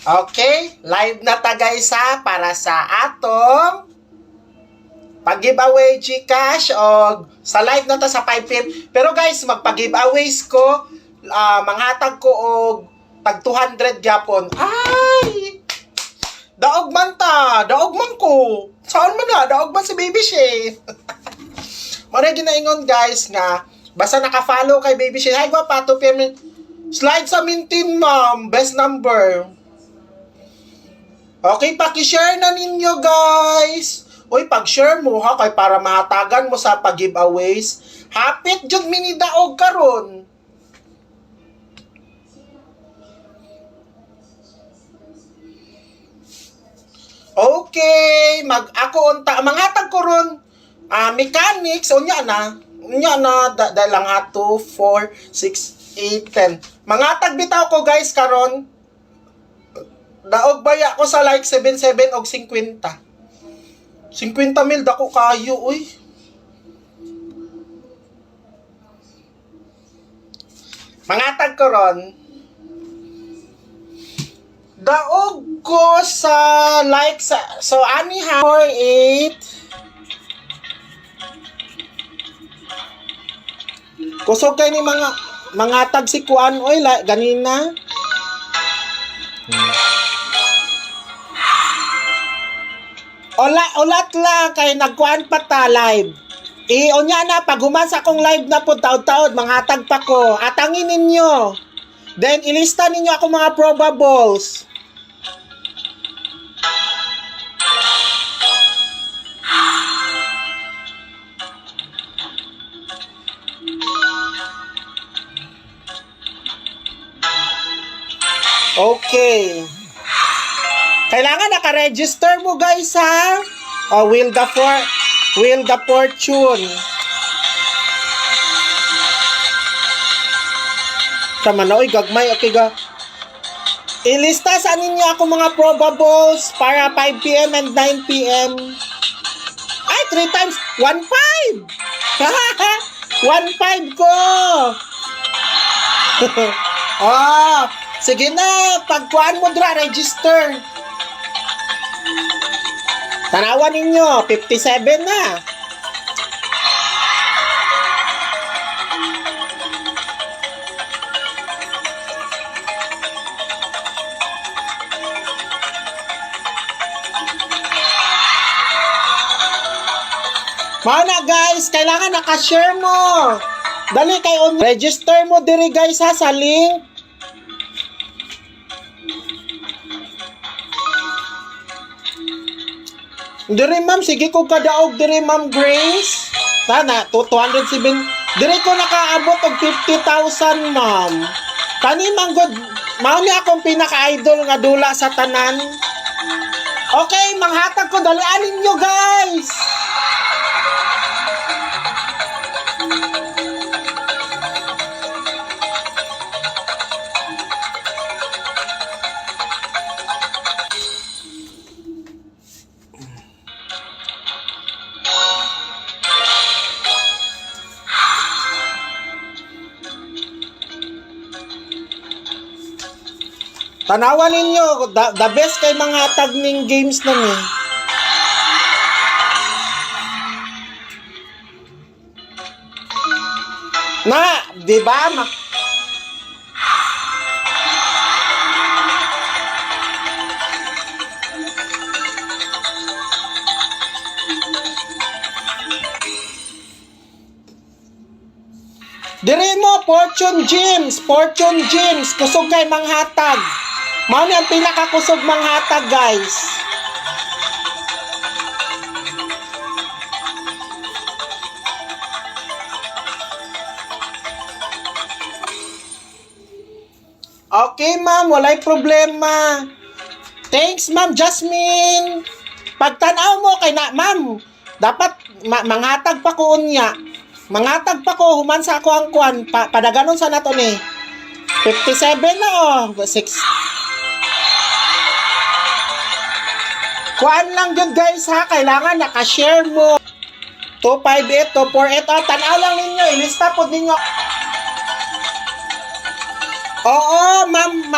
Okay, live na ta guys ha, para sa atong pag-giveaway Gcash o sa live na ta sa 5 PM. Pero guys, magpag-giveaways ko, manghatag ko og tag 200 gyapon. Ay! Daog man ta, daog man ko. Saan man na, daog man si Baby Shane. Mara ginaingon guys nga, basta naka-follow kay Baby Shane. Hi, gwapa, 2 PM. Slide sa mintin, ma'am. Best number. Okay, paki-share na ninyo, guys. Uy, pag-share mo, ha, kay para mahatagan mo sa pag-giveaways. Hapit jud mini daog karon. Okay, ako unta manghatag ko ron. Mechanics unya na dahil lang ha 2 4 6 8 10. Manghatag bitaw ko guys karon. Daog baya ko sa like 77 og 50. 50 mil dako kayo uy. Manghatag ko ron. Daog ko sa like sa so ani ha 48. Kusog kay ni mga tag si kuan oy ganina. Ulat la kay nagkuan pa ta live. Unya na pag human sa akong live na pud taud-taud manghatag pa ko. Atangin ninyo. Then ilista ninyo ako mga probables. Okay. Kailangan naka-register mo guys ha. Wheel the Fortune. Tama na, oy, gagmay. Okay ga. Ilista sa ninyo ako mga probables para 5 PM and 9 PM. Ay, 3 times. 1.5. 1.5 ko. Sige na. Pagkuhan mo dra, register. Tanawan ninyo, 57 na. Mana guys, kailangan naka-share mo. Dali kayo, register mo diri guys ha sa link. Diri ma'am, sige ko kadaog diri ma'am Grace. Tana, 207. Diri ko nakaabot og 50,000 ma'am. Kani man god, mao ni akong pinaka-idol nga dula sa tanan. Okay, manghatag ko dalian ninyo guys. Tanawan ninyo, the best kay mga tag ning games na ni. Na, di ba? Dire mo, Fortune Gems, kusog kay manghatag. Mao ni ang pinakakusog manghatag guys. Okay ma'am, walay problema. Thanks ma'am Jasmine. Pagtanaw mo kay na ma'am, dapat manghatag pa ko unya. Manghatag pa ko human sa ako ang kuan padaganon sa nato ni. 57 na 6. Kuan lang yun guys ha, kailangan naka-share mo. 258, 248, tanaw lang ninyo, ilista po ninyo. Oo, ma'am.